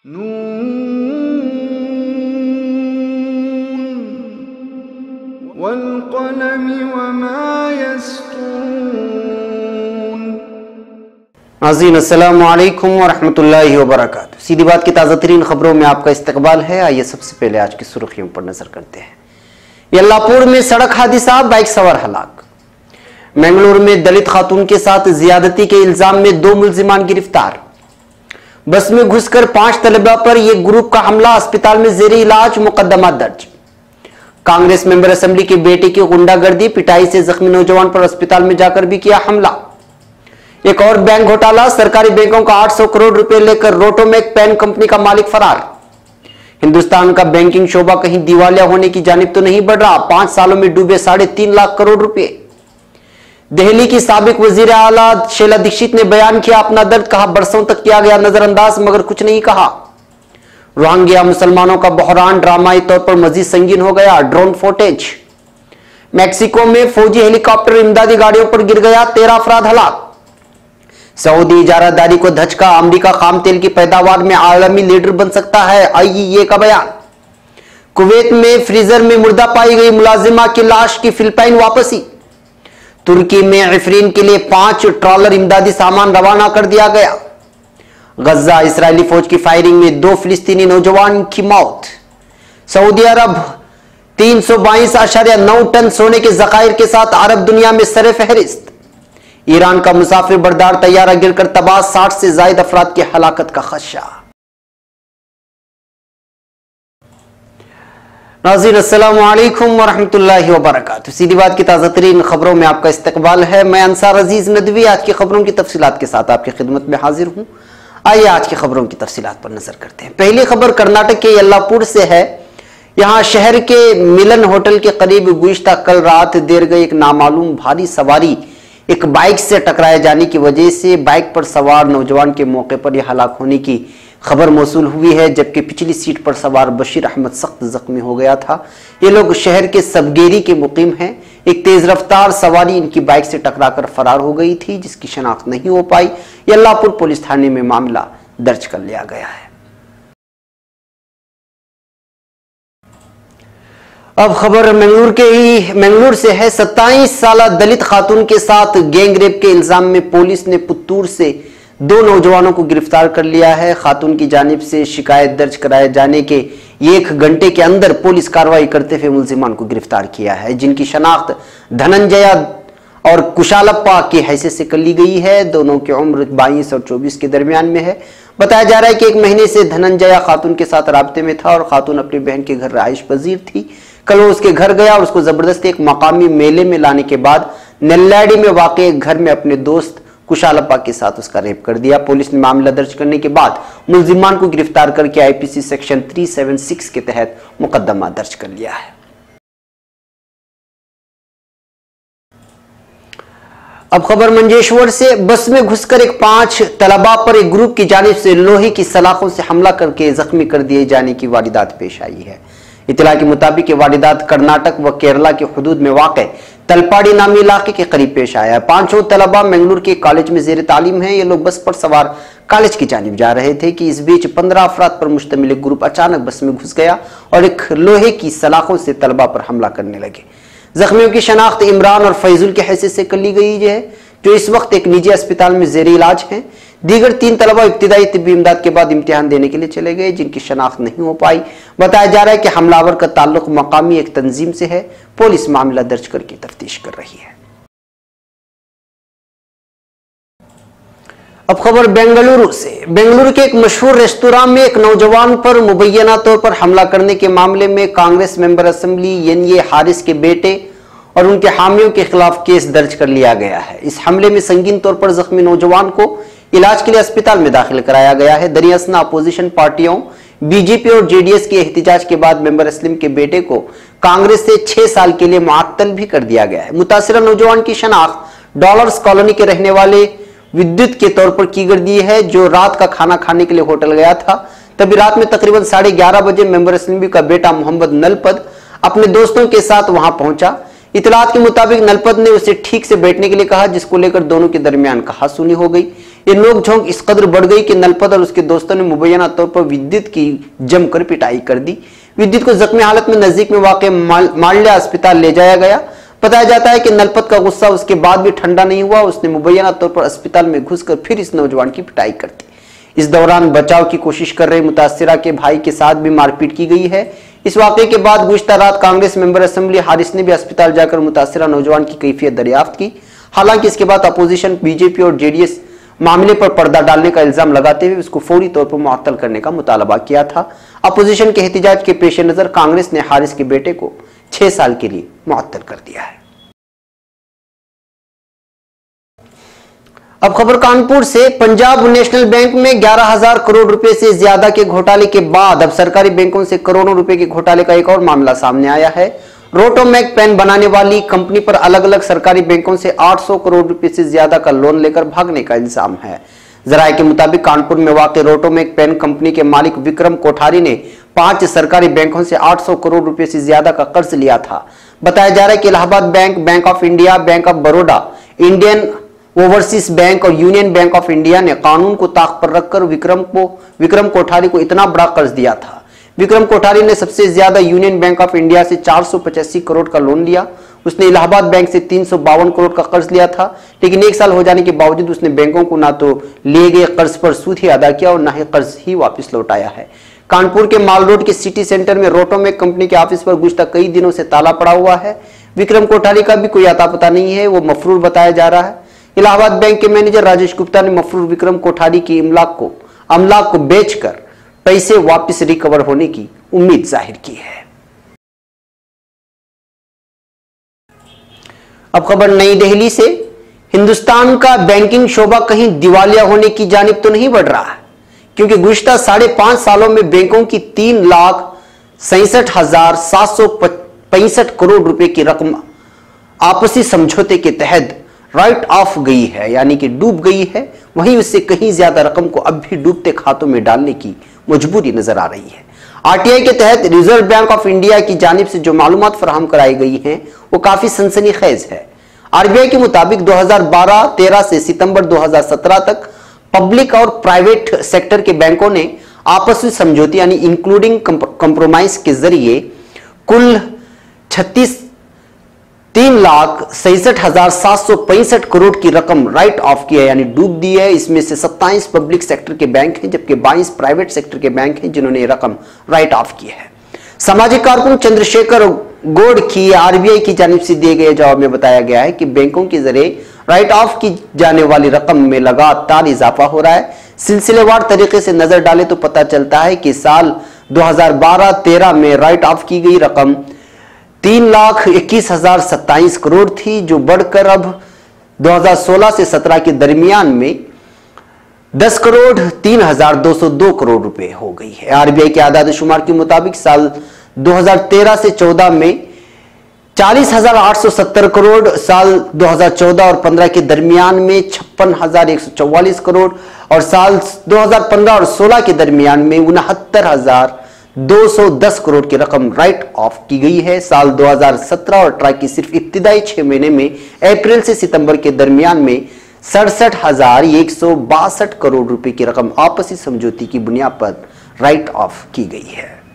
नून वल्क़लमि वमा यस्तून। नाज़रीन अस्सलामु अलैकुम वरहमतुल्लाहि वबरकातुहू। सीधी बात की ताज़ा तरीन खबरों में आपका इस्तकबाल है। आइए सबसे पहले आज की सुर्खियों पर नजर करते हैं। यल्लापुर में सड़क हादसा, बाइक सवार हलाक। मंगलूर में दलित खातून के साथ जियादती के इल्जाम में 2 मुल्जिमान गिरफ्तार। बस में घुसकर 5 तलबा पर एक ग्रुप का हमला, अस्पताल में जेरे इलाज, मुकदमा दर्ज। कांग्रेस मेंबर असेंबली के बेटे की गुंडागर्दी, पिटाई से जख्मी नौजवान पर अस्पताल में जाकर भी किया हमला। एक और बैंक घोटाला, सरकारी बैंकों का 800 करोड़ रुपए लेकर रोटोमैक पेन कंपनी का मालिक फरार। हिंदुस्तान का बैंकिंग शोबा कहीं दिवालिया होने की जानिब तो नहीं बढ़ रहा, 5 सालों में डूबे 3.5 लाख करोड़ रुपए। दिल्ली की साबिक वजीर आला शीला दीक्षित ने बयान किया अपना दर्द, कहा बरसों तक किया गया नजरअंदाज मगर कुछ नहीं कहा। रोहिंग्या मुसलमानों का बहरान ड्रामाई तौर पर मजीद संगीन हो गया, ड्रोन फुटेज। मैक्सिको में फौजी हेलीकॉप्टर इमदादी गाड़ियों पर गिर गया, 13 अफराद हलाक। सऊदी इजारादारी को धचका, अमेरिका खाम तेल की पैदावार में आलमी लीडर बन सकता है, आईईए का बयान। कुवैत में फ्रीजर में मुर्दा पाई गई मुलाजिमा की लाश की फिलिपाइन वापसी। तुर्की में अफरीन के लिए 5 ट्रॉलर इमदादी सामान रवाना कर दिया गया। गजा इस्राएली फौज की फायरिंग में 2 फिलिस्तीनी नौजवान की मौत। सऊदी अरब 322.9 टन सोने के जखायर के साथ अरब दुनिया में सरे फहरिस्त। ईरान का मुसाफिर बरदार तैयारा गिरकर तबाह, 60 से ज्यादा अफराद की हलाकत का खदशा। नाज़रीन अस्सलामु अलैकुम वरहमतुल्लाहि वबरकातुहू। सीधी बात की ताज़ा तरीन खबरों में आपका इस्तकबाल है। मैं अंसार अजीज नदवी आज की खबरों की तफसीलात के साथ आपकी खिदमत में हाजिर हूं। आइए आज की खबरों की तफसीलात पर नजर करते हैं। पहली खबर कर्नाटक के यल्लापुर से है। यहां शहर के मिलन होटल के करीब गुज़िश्ता कल रात देर गई एक नामालूम भारी सवारी एक बाइक से टकराए जाने की वजह से बाइक पर सवार नौजवान के मौके पर यह हलाक होने की खबर मौसूल हुई है, जबकि पिछली सीट पर सवार बशीर अहमद सख्त जख्मी हो गया था। ये लोग शहर के सबगेरी के मुकीम हैं। एक तेज रफ्तार सवारी इनकी बाइक से टकराकर फरार हो गई थी, जिसकी शनाख्त नहीं हो पाई। यल्लापुर पुलिस थाने में मामला दर्ज कर लिया गया है। अब खबर मंगलूर से है। 27 साल दलित खातून के साथ गैंग रेप के इल्जाम में पुलिस ने पुत्तूर से 2 नौजवानों को गिरफ्तार कर लिया है। खातून की जानिब से शिकायत दर्ज कराए जाने के 1 घंटे के अंदर पुलिस कार्रवाई करते हुए मुल्जिमान को गिरफ्तार किया है, जिनकी शनाख्त धनंजया और कुशालप्पा की हैसियत से कर ली गई है। दोनों की उम्र 22 और 24 के दरमियान में है। बताया जा रहा है कि 1 महीने से धनंजया खातून के साथ राब्ते में था और खातून अपनी बहन के घर रहाइश पजीर थी। कल वो उसके घर गया और उसको जबरदस्ती एक मकामी मेले में लाने के बाद नेल्लाडी में वाक़े एक घर में अपने दोस्त कुशालप्पा के साथ उसका रेप कर दिया। पुलिस ने मामला दर्ज करने के बाद मुल्जिमान को गिरफ्तार करके आईपीसी सेक्शन 376 के तहत मुकदमा दर्ज कर लिया है। अब खबर मंजेश्वर से। बस में घुसकर 5 तलबा पर एक ग्रुप की जानिब से लोहे की सलाखों से हमला करके जख्मी कर दिए जाने की वारदात पेश आई है। इतला के मुताबिक ये वारदात कर्नाटक व केरला के हुदूद में वाक़ तलपाड़ी नामी इलाके के करीब पेश आया है। 5 तलबा मंगलूर के कॉलेज में जेर तालीम है। ये लोग बस पर सवार कॉलेज की जानिब जा रहे थे कि इस बीच 15 अफराद पर मुश्तमिल एक ग्रुप अचानक बस में घुस गया और एक लोहे की सलाखों से तलबा पर हमला करने लगे। जख्मियों की शनाख्त इमरान और फैजुल की हैसियत से कर ली गई है, जो इस वक्त एक निजी अस्पताल में जेर इलाज हैं। दीगर 3 तलबा इब्तिदाई तिब्बी इमदाद के बाद इम्तिहान देने के लिए चले गए, जिनकी शनाख्त नहीं हो पाई। बताया जा रहा है कि हमलावर का ताल्लुक मकामी एक तंजीम से है। पुलिस मामला दर्ज करके तफ्तीश कर रही है। अब खबर बेंगलुरु से। बेंगलुरु के एक मशहूर रेस्तोरां में एक नौजवान पर मुबैना तौर पर हमला करने के मामले में Congress member assembly NA Haris के बेटे और उनके हामियों के खिलाफ केस दर्ज कर लिया गया है। इस हमले में संगीन तौर पर जख्मी नौजवान को इलाज के लिए अस्पताल में दाखिल कराया गया है। दरियासना अपोजिशन पार्टियों बीजेपी और जेडीएस के एहतिजाज के बाद मेंबर असलम के बेटे को कांग्रेस से 6 साल के लिए मुअत्तल भी कर दिया गया है। मुतासिरा नौजवान की शनाख्त डॉलर्स कॉलोनी के रहने वाले विद्युत के तौर पर की गई है, जो रात का खाना खाने के लिए होटल गया था। तभी रात में तकरीबन 11:30 बजे मेंबर असलम का बेटा मोहम्मद नलपत अपने दोस्तों के साथ वहां पहुंचा। इतलात के मुताबिक नलपत ने उसे ठीक से बैठने के लिए कहा, जिसको लेकर दोनों के दरमियान कहासुनी हो गई। ये नोकझोंक इस कदर बढ़ गई कि नलपत और उसके दोस्तों ने मुबैना तौर पर विद्युत की जमकर पिटाई कर दी। विद्युत को जख्मी हालत में नजदीक में वाक़ माल्या अस्पताल ले जाया गया। बताया जाता है कि नलपत का गुस्सा उसके बाद भी ठंडा नहीं हुआ। उसने मुबैना तौर पर अस्पताल में घुसकर फिर इस नौजवान की पिटाई कर दी। इस दौरान बचाव की कोशिश कर रहे मुतासिरा के भाई के साथ भी मारपीट की गई है। इस वाक़े के बाद गुज़िश्ता रात कांग्रेस मेंबर असेंबली हारिस ने भी अस्पताल जाकर मुतासिरा नौजवान की कैफियत दरियाफ्त की। हालांकि इसके बाद अपोजिशन बीजेपी और जेडीएस मामले पर पर्दा डालने का इल्जाम लगाते हुए उसको फौरी तौर पर मुअत्तल करने का मुतालबा किया था। अपोजिशन के एहतिजाज के पेश नजर कांग्रेस ने हारिस के बेटे को 6 साल के लिए मुअत्तल कर दिया है। अब खबर कानपुर से। पंजाब नेशनल बैंक में 11,000 करोड़ रुपए से ज्यादा के घोटाले के बाद अब सरकारी बैंकों से करोड़ों रुपए के घोटाले का एक और मामला सामने आया है। रोटोमैक पेन बनाने वाली कंपनी पर अलग अलग सरकारी बैंकों से 800 करोड़ रुपए से ज्यादा का लोन लेकर भागने का इल्जाम है। जराये के मुताबिक कानपुर में वाक़ रोटोमैक पेन कंपनी के मालिक विक्रम कोठारी ने 5 सरकारी बैंकों से 800 करोड़ रुपए से ज्यादा का कर्ज लिया था। बताया जा रहा है कि Allahabad bank, bank of India, bank of Baroda, Indian overseas bank और यूनियन बैंक ऑफ इंडिया ने कानून को ताक पर रखकर विक्रम कोठारी को इतना बड़ा कर्ज दिया था। विक्रम कोठारी ने सबसे ज्यादा यूनियन बैंक ऑफ इंडिया से 485 करोड़ का लोन लिया। उसने इलाहाबाद बैंक से 352 करोड़ का कर्ज लिया था, लेकिन 1 साल हो जाने के बावजूद उसने बैंकों को ना तो लिए गए कर्ज पर सूद ही अदा किया और ना ही कर्ज ही वापस लौटाया है। कानपुर के माल रोड के सिटी सेंटर में रोटोमैक कंपनी के ऑफिस पर गुज़िश्ता कई दिनों से ताला पड़ा हुआ है। विक्रम कोठारी का भी कोई अता पता नहीं है, वो मफरूर बताया जा रहा है। इलाहाबाद बैंक के मैनेजर राजेश गुप्ता ने मफरूर विक्रम कोठारी की अमलाक को बेचकर पैसे वापस रिकवर होने की उम्मीद जाहिर की है। अब खबर नई दिल्ली से। हिंदुस्तान का बैंकिंग शोबा कहीं दिवालिया होने की जानिब तो नहीं बढ़ रहा है, क्योंकि गुज़िश्ता 5.5 सालों में बैंकों की 3,67,765 करोड़ रुपए की रकम आपसी समझौते के तहत राइट ऑफ गई है, यानी कि डूब गई है। वहीं उससे कहीं ज्यादा रकम को अब भी डूबते खातों में डालने की मजबूरी नजर आ रही है। आरटीआई के तहत रिजर्व बैंक ऑफ इंडिया की जानिब से जो मालूमात फराहम कराई गई हैं वो काफी सनसनीखेज है। आरबीआई के मुताबिक 2012-13 से सितंबर 2017 तक पब्लिक और प्राइवेट सेक्टर के बैंकों ने आपसी समझौते यानी इंक्लूडिंग कंप्रोमाइज के जरिए कुल 3,67,765 करोड़ की रकम राइट ऑफ की है, यानी डूब दी है। इसमें से 27 पब्लिक सेक्टर के बैंक हैं, जबकि 22 प्राइवेट सेक्टर के बैंक हैं जिन्होंने ये रकम राइट ऑफ की है। सामाजिक कारकुन चंद्रशेखर गौड़ की आरबीआई की जानिब से दिए गए जवाब में बताया गया है कि बैंकों के जरिए राइट ऑफ की जाने वाली रकम में लगातार इजाफा हो रहा है। सिलसिलेवार तरीके से नजर डाले तो पता चलता है कि साल 2012-13 में राइट ऑफ की गई रकम 3,21,027 करोड़ थी, जो बढ़कर अब 2016 से 17 के दरमियान में 10,03,202 करोड़ रुपए हो गई है। आरबीआई के आदाद शुमार के मुताबिक साल 2013 से 14 में 40,870 करोड़, साल 2014 और 15 के दरमियान में 56,144 करोड़ और साल 2015 और 16 के दरमियान में 69,210 करोड़ की रकम राइट ऑफ की गई है। साल 2017 और 18 की सिर्फ इब्तिदाई 6 महीने में अप्रैल से सितंबर के दरमियान में 67,162 करोड़ रुपए की रकम आपसी समझौते की बुनियाद पर राइट ऑफ की गई है।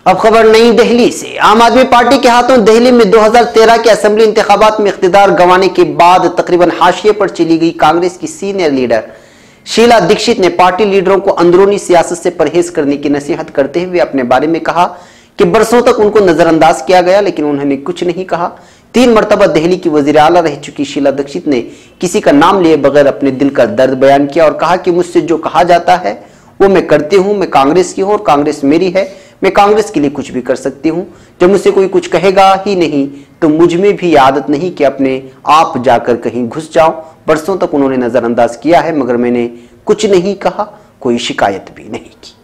अब खबर नई दिल्ली से। आम आदमी पार्टी के हाथों दिल्ली में 2013 के असेंबली इंतखाबात में इख्तिदार गंवाने के बाद तकरीबन हाशिए पर चली गई कांग्रेस की सीनियर लीडर शीला दीक्षित ने पार्टी लीडरों को अंदरूनी सियासत से परहेज करने की नसीहत करते हुए अपने बारे में कहा कि बरसों तक उनको नजरअंदाज किया गया, लेकिन उन्होंने कुछ नहीं कहा। 3 मरतबा दिल्ली की वजीर आला रह चुकी शीला दीक्षित ने किसी का नाम लिए बगैर अपने दिल का दर्द बयान किया और कहा कि मुझसे जो कहा जाता है वो मैं करती हूँ। मैं कांग्रेस की हूँ और कांग्रेस मेरी है। मैं कांग्रेस के लिए कुछ भी कर सकती हूँ। जब मुझसे कोई कुछ कहेगा ही नहीं तो मुझ में भी आदत नहीं कि अपने आप जाकर कहीं घुस जाऊं। बरसों तक उन्होंने नजरअंदाज किया है, मगर मैंने कुछ नहीं कहा, कोई शिकायत भी नहीं की।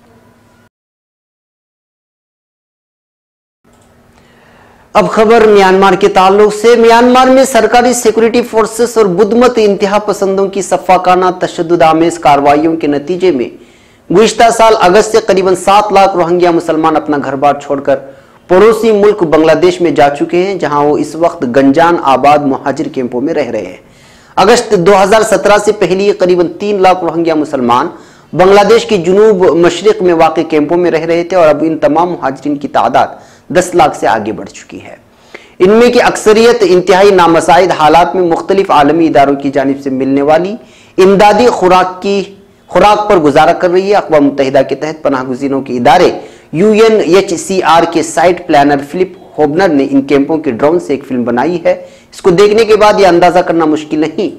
अब खबर म्यांमार के ताल्लुक से। म्यांमार में सरकारी सिक्योरिटी फोर्सेस और बुद्धमत इंतहा पसंदों की सफाकाना तशद्दुद आमेज कार्रवाइयों के नतीजे में गुज़िश्ता साल अगस्त से करीबन 7 लाख रोहिंग्या मुसलमान अपना घर बार छोड़कर पड़ोसी मुल्क बांग्लादेश में जा चुके हैं, जहां वो इस वक्त गंजान आबाद मुहाजिर कैंपों में रह रहे हैं। अगस्त 2017 से पहले करीबन 3 लाख रोहिंग्या मुसलमान बांग्लादेश के जुनूब मशरिक में वाक़ कैंपों में रह रहे थे और अब इन तमाम मुहाजिरीन की तादाद 10 लाख से आगे बढ़ चुकी है। इनमें की अक्सरियत इंतहाई नामसाइद हालात में मुख्तलिफ आलमी इदारों की जानिब से मिलने वाली इमदादी खुराक पर गुजारा कर रही है। अक़वाम मुत्तहिदा के तहत पनाहगुज़ीनों के इदारे UNHCR के साइट प्लानर फिलिप होबनर ने इन कैंपों के ड्रोन से एक फिल्म बनाई है। इसको देखने के बाद यह अंदाजा करना मुश्किल नहीं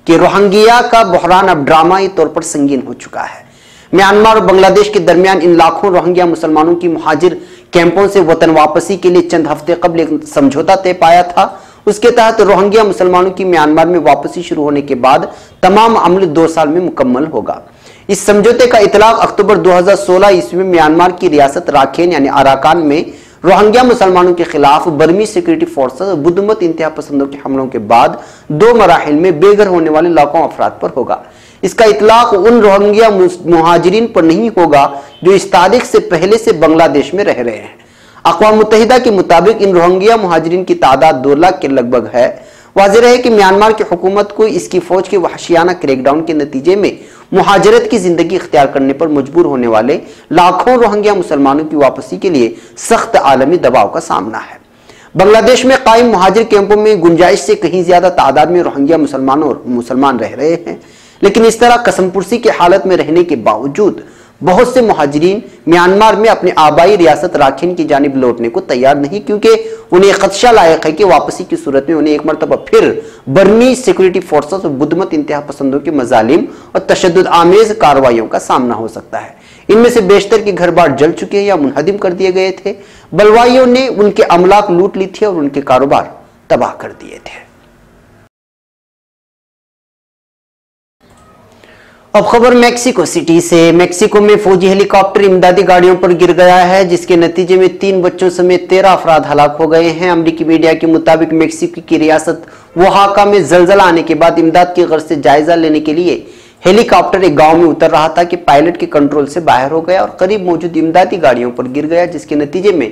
कि रोहिंग्या का बहरान अब ड्रामाई तौर पर संगीन हो चुका है। म्यांमार और बांग्लादेश के दरमियान इन लाखों रोहिंग्या मुसलमानों की मुहाजिर कैंपों से वतन वापसी के लिए चंद हफ्ते कबल एक समझौता तय पाया था। उसके तहत रोहिंग्या मुसलमानों की म्यांमार में वापसी शुरू होने के बाद तमाम अमल 2 साल में मुकम्मल होगा। इस समझौते का इतलाक अक्टूबर 2016 ईस्वी में म्यांमार की रियासत राखेन यानी अराकान में रोहिंग्या मुसलमानों के खिलाफ बर्मी सिक्योरिटी फोर्सेस और बुद्धमत इंतहा पसंदों के हमलों के बाद 2 मराहिल में बेघर होने वाले लाखों अफराद पर होगा। इसका इतलाक उन रोहिंग्या मुहाजिरीन पर नहीं होगा जो इस तारीख से पहले से बांग्लादेश में रह रहे हैं। अक़वाम मुत्तहिदा के मुताबिक इन रोहिंग्या मुहाजिरीन की तादाद 2 लाख के लगभग है। वाज़ेह है कि म्यांमार की हुकूमत को इसकी फौज के वहशियाना क्रैकडाउन के नतीजे में मुहाजिरत की जिंदगी इख्तियार करने पर मजबूर होने वाले लाखों रोहिंग्या मुसलमानों की वापसी के लिए सख्त आलमी दबाव का सामना है। बांग्लादेश में कायम मुहाजिर कैंपों में गुंजाइश से कहीं ज्यादा तादाद में रोहिंग्या मुसलमान रह रहे हैं, लेकिन इस तरह कसमपुरसी की हालत में रहने के बावजूद बहुत से मुहाजिरीन म्यांमार में अपनी आबाई रियासत राखीन की जानिब लौटने को तैयार नहीं, क्योंकि उन्हें खदशा लायक है कि वापसी की सूरत में उन्हें एक मरतबा फिर बर्मी सिक्योरिटी फोर्सेस और बुद्धमत इंतहा पसंदों के मजालिम और तशद्दुद आमेज कार्रवाइयों का सामना हो सकता है। इनमें से बेशतर के घर बार जल चुके हैं या मुनहदिम कर दिए गए थे। बलवाइयों ने उनके अमलाक लूट ली थी और उनके कारोबार तबाह कर दिए थे। अब खबर मेक्सिको सिटी से। मेक्सिको में फौजी हेलीकॉप्टर इमदादी गाड़ियों पर गिर गया है, जिसके नतीजे में 3 बच्चों समेत 13 अफराद हलाक हो गए हैं। अमरीकी मीडिया के मुताबिक मेक्सिको की रियासत ओहाका में जलजला आने के बाद इमदाद की गर्ज से जायजा लेने के लिए हेलीकॉप्टर एक गांव में उतर रहा था कि पायलट के कंट्रोल से बाहर हो गया और करीब मौजूद इमदादी गाड़ियों पर गिर गया, जिसके नतीजे में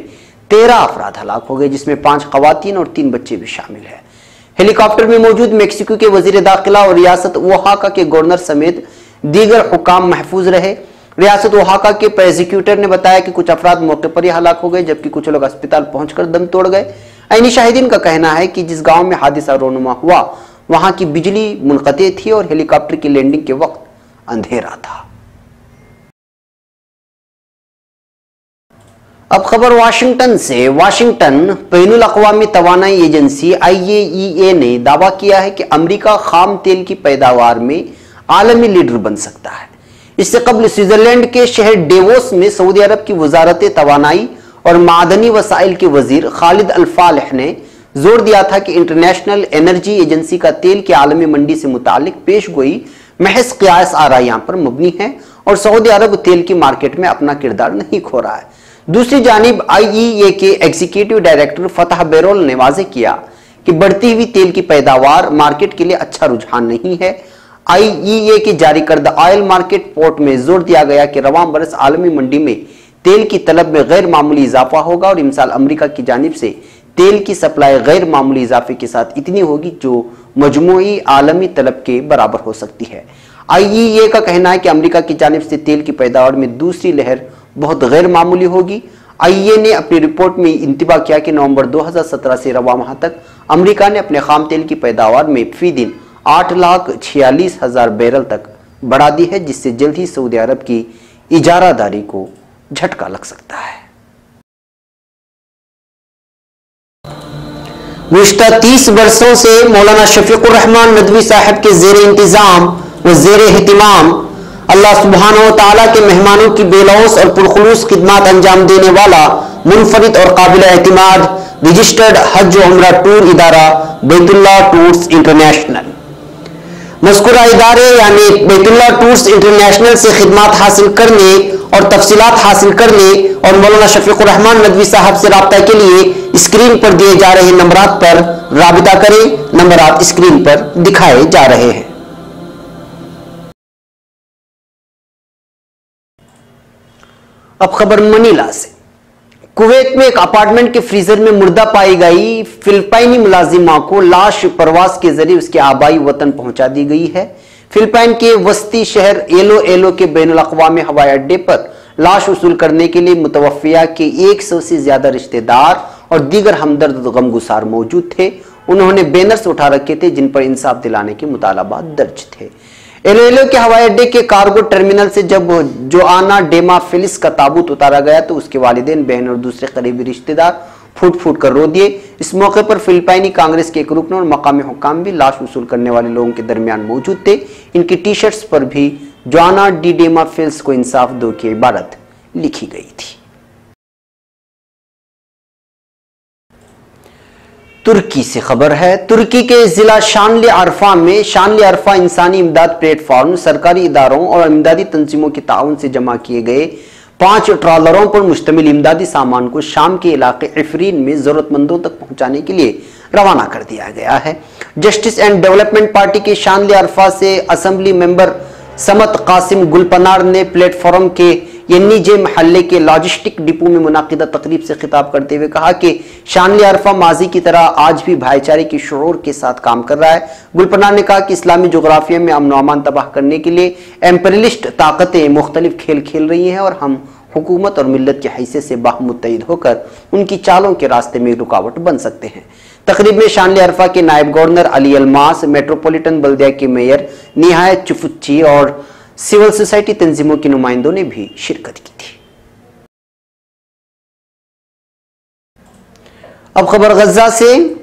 13 अफराद हलाक हो गए, जिसमें 5 खवातीन और 3 बच्चे भी शामिल है। हेलीकॉप्टर में मौजूद मेक्सिको के वजीर दाखिला और रियासत ओहाका के गवर्नर समेत दीगर हुकाम महफूज रहे। रियासत ओहाका के प्रोसिक्यूटर ने बताया कि कुछ अफराद मौके पर ही हलाक हो गए, जबकि कुछ लोग अस्पताल पहुंचकर दम तोड़ गए। ऐनी शाहिदीन का कहना है कि जिस गांव में हादसा रोनुमा हुआ वहां की बिजली मुनक़ते थी और हेलीकॉप्टर की लैंडिंग के वक्त अंधेरा था। अब खबर वाशिंगटन से। वाशिंगटन बैनुल अक़वामी तवानाई एजेंसी IAEA ने दावा किया है कि अमेरिका खाम तेल की पैदावार में आलमी लीडर बन सकता है। इससे कबल स्विट्जरलैंड के शहर डेवोस में सऊदी अरब की वजारत तवानाई और मादनी वसाइल के वजीर खालिद अल फालिह ने जोर दिया था कि इंटरनेशनल एनर्जी एजेंसी का तेल की आलमी मंडी से मुतालिक पेश गोई महज क़ियास आराइयां पर मबनी है और सऊदी अरब तेल की मार्केट में अपना किरदार नहीं खो रहा है। दूसरी जानिब IEA के एग्जीक्यूटिव डायरेक्टर फतह बेरोल ने वाज़ेह किया कि बढ़ती हुई तेल की पैदावार मार्केट के लिए अच्छा रुझान नहीं है। IEA की जारी करदा ऑयल मार्केट पोर्ट में जोर दिया गया कि रवां बरस आलमी मंडी में तेल की तलब में गैर मामूली इजाफा होगा और इमसाल अमेरिका की जानिब से तेल की सप्लाई गैर मामूली इजाफे के साथ इतनी होगी जो मजमूई आलमी तलब के बराबर हो सकती है। IEA का कहना है कि अमेरिका की जानिब से तेल की पैदावार में दूसरी लहर बहुत गैर मामूली होगी। IEA ने अपनी रिपोर्ट में इंतबा किया कि नवंबर 2017 से रवा माह तक अमेरिका ने अपने खाम तेल की पैदावार में फी दिन 8,46,000 बैरल तक बढ़ा दी है, जिससे जल्द ही सऊदी अरब की इजारादारी को झटका लग सकता है। गुज़िश्ता 30 वर्षों से मौलाना शफीकुर रहमान नदवी साहब के ज़ेर इंतज़ाम व ज़ेर एहतिमाम अल्लाह सुब्हानहू व तआला के मेहमानों की बेलौस और पुरखुलूस खिदमत अंजाम देने वाला मुनफरिद और काबिल एतमाद रजिस्टर्ड हज व उम्रा टूर इदारा बैतुल्लाह टूर्स इंटरनेशनल। मज़कूरा इदारे यानी बैतुल्लाह टूर्स इंटरनेशनल से खिदमत हासिल करने और तफसीलात हासिल करने और मौलाना शफीकुर रहमान नदवी साहब से राब्ता के लिए स्क्रीन पर दिए जा रहे नंबरात पर राबिता करें। नंबरात स्क्रीन पर दिखाए जा रहे हैं। अब खबर मनीला से। कुवैत में एक अपार्टमेंट के फ्रीजर में मुर्दा पाई गई फिलिपाइनी मुलाजिमा को लाश प्रवास के जरिए उसके आबाई वतन पहुंचा दी गई है। फिलिपाइन के वस्ती शहर इलोइलो के बैनुल अक़वामी हवाई अड्डे पर लाश वसूल करने के लिए मुतवफ़िया के 100 से ज्यादा रिश्तेदार और दीगर हमदर्द गमगुसार मौजूद थे। उन्होंने बैनर्स उठा रखे थे जिन पर इंसाफ दिलाने के मुतालबात दर्ज थे। इलोइलो के हवाई अड्डे के कार्गो टर्मिनल से जब जोआना डेमा फिलिस का ताबूत उतारा गया तो उसके वालिदैन, बहन और दूसरे करीबी रिश्तेदार फूट फूट कर रो दिए। इस मौके पर फिलिपाइनी कांग्रेस के एक रुकन और मकामी हुक्काम भी लाश वसूल करने वाले लोगों के दरमियान मौजूद थे। इनकी टी शर्ट्स पर भी जोआना डी डेमा फिलिस को इंसाफ दो की इबारत लिखी गई थी। तुर्की से खबर है। तुर्की के जिला शानली अरफा में शानली अरफा इंसानी इमदाद प्लेटफॉर्म सरकारी इदारों और इमदादी तंजीमों के ताउन से जमा किए गए 5 ट्रॉलरों पर मुश्तमिल इमदादी सामान को शाम के इलाके इफरीन में जरूरतमंदों तक पहुंचाने के लिए रवाना कर दिया गया है। जस्टिस एंड डेवलपमेंट पार्टी के शानली अरफा से असेंबली मेंबर समत कासिम गुलपनार ने प्लेटफॉर्म के यन्नीजे महल्ले के लॉजिस्टिक डिपो में मुनाकिदा तकरीब से खिताब करते हुए कहा कि शानली अरफा माजी की तरह आज भी भाईचारे की शुऊर के साथ काम कर रहा है। गुलपनार ने कहा कि इस्लामी जोग्राफिया में अमन अमान तबाह करने के लिए एम्पेरियलिस्ट ताकतें मुख्तलिफ खेल खेल रही हैं और हम हुकूमत और मिल्लत की हैसियत से बाहमुत्तहिद होकर उनकी चालों के रास्ते में रुकावट बन सकते हैं। तकरीब में शानली अरफा के नायब गवर्नर अली अलमास, मेट्रोपॉलिटन बल्दिया के मेयर निहायत चुफुच्ची और सिविल सोसाइटी तंजीमों के नुमाइंदों ने भी शिरकत की थी। अब खबर गजा से।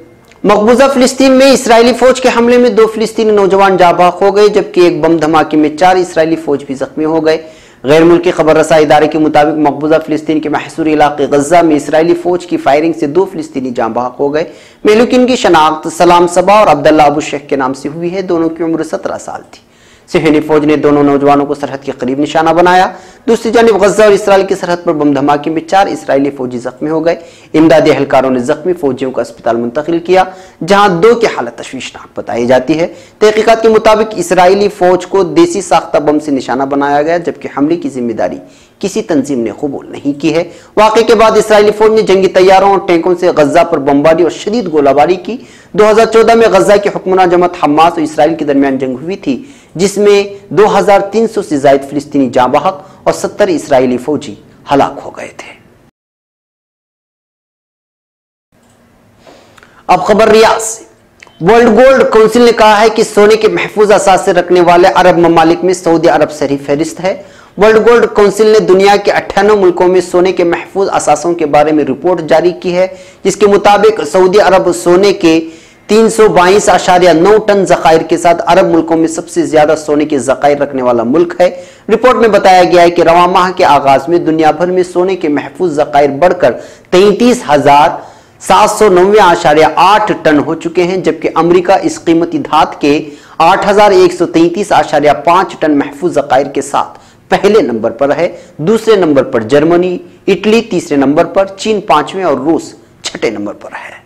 मकबूजा फिलिस्तीन में इस्राएली फौज के हमले में 2 फिलिस्तीनी नौजवान जाबाक हो गए जबकि एक बम धमाके में 4 इस्राएली फौज भी जख्मी हो गए। गैर मुल्की खबर रसा इदारे के मुताबिक मकबूजा फिलिस्तीन के महसूर इलाके गजा में इस्राएली फौज की फायरिंग से 2 फिलिस्तीनी जाँ बहक हो गए। मेहलुकिन की शनाख्त सलाम सबा और अब्दुल्ला अबू शेख के नाम से हुई है। दोनों की उम्र 17 साल थी। सेहनी फौज ने दोनों नौजवानों को सरहद के करीब निशाना बनाया। दूसरी जानिब गजा और इसराइल की सरहद पर बम धमाके में 4 इसराइली फौजी जख्मी हो गए। इमदादी एहलकारों ने जख्मी फौजियों को अस्पताल मुंतकिल किया जहां 2 की हालत तशवीशनाक बताई जाती है। तहकीकात के मुताबिक इसराइली फौज को देसी साख्ता बम से निशाना बनाया गया जबकि हमले की जिम्मेदारी किसी तंजीम ने कबूल नहीं की है। वाक़े के बाद इसराइली फौज ने जंगी तैयारों और टैंकों से गजा पर बमबारी और शदीद गोलाबारी की। 2014 में गजा की हुक्मरान जमात हमास और इसराइल के दरमियान जंग हुई थी जिसमें 2300 से ज्यादा फिलिस्तीनी जाँ बहक और 70 इसराइली फौजी हलाक हो गए थे। अब खबर रियाद से। वर्ल्ड गोल्ड काउंसिल ने कहा है कि सोने के महफूज असासे रखने वाले अरब ममालिक में सऊदी अरब सरी फहरिस्त है। वर्ल्ड गोल्ड काउंसिल ने दुनिया के 98 मुल्कों में सोने के महफूज असासों के बारे में रिपोर्ट जारी की है जिसके मुताबिक सऊदी अरब सोने के 322.9 टन जखायर के साथ अरब मुल्कों में सबसे ज्यादा सोने के जखायर रखने वाला मुल्क है। रिपोर्ट में बताया गया है कि रवां माह के आगाज में दुनिया भर में सोने के महफूज जखायर बढ़कर 33,799.8 टन हो चुके हैं जबकि अमेरिका इस कीमती धात के 8,133.5 टन महफूज जखायर के साथ पहले नंबर पर है। दूसरे नंबर पर जर्मनी, इटली तीसरे नंबर पर, चीन 5वें और रूस 6ठे नंबर पर है।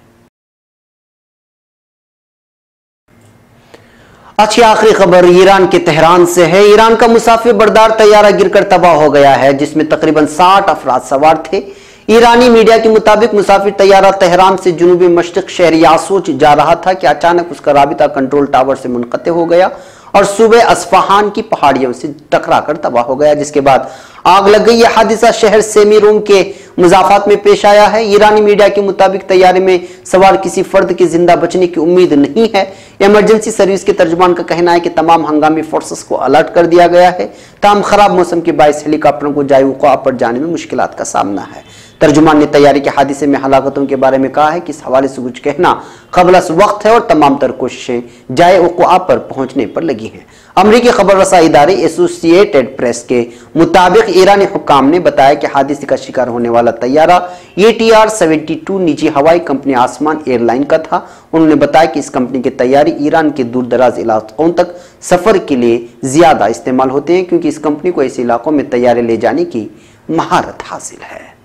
आज की आखिरी खबर ईरान के तेहरान से है। ईरान का मुसाफिर बरदार तैयारा गिरकर तबाह हो गया है जिसमें तकरीबन 60 अफराद सवार थे। ईरानी मीडिया के मुताबिक मुसाफिर तैयारा तेहरान से जुनूबी मशरिक शहर यासूज जा रहा था कि अचानक उसका राबिता कंट्रोल टावर से मुनक़ते हो गया और सूबे अस्फहान की पहाड़ियों से टकराकर तबाह हो गया जिसके बाद आग लग गई। यह हादिसा शहर सेमीरूम के मुजाफात में पेश आया है। ईरानी मीडिया के मुताबिक तैयारे में सवार किसी फर्द के जिंदा बचने की उम्मीद नहीं है। इमरजेंसी सर्विस के तर्जुमान का कहना है कि तमाम हंगामी फोर्सेस को अलर्ट कर दिया गया है। ताहम खराब मौसम के बायस हेलीकॉप्टरों को जाए वक़ुआ पर जाने में मुश्किलात का सामना है। तर्जुमान ने तैयारी के हादिसे में हलाकतों के बारे में कहा है कि इस हवाले से कुछ कहना क़ब्ल वक्त है और तमाम तर कोशिशें जाए वक़ुआ पर पहुंचने पर लगी हैं। अमरीकी खबर रसा इदारे एसोसिएटेड प्रेस के मुताबिक ईरानी हुक्काम ने बताया कि हादिसे का शिकार होने वाला तैयारा ATR-72 निजी हवाई कंपनी आसमान एयरलाइन का था। उन्होंने बताया कि इस कंपनी के तैयारे ईरान के दूर दराज इलाकों तक सफर के लिए ज्यादा इस्तेमाल होते हैं क्योंकि इस कंपनी को ऐसे इलाकों में तैयारे ले जाने की महारत हासिल है।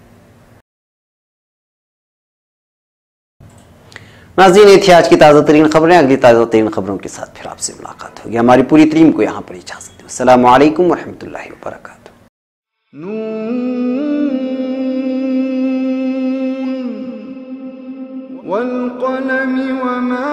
नाज़रीन, ये थी आज की ताज़ा तरीन खबरें। अगली ताज़ा तरीन खबरों के साथ फिर आपसे मुलाकात होगी। हमारी पूरी टीम को यहाँ पर इजाज़त दो। अस्सलामु अलैकुम वरहमतुल्लाहि वबरकातुहू। वल क़लमि वमा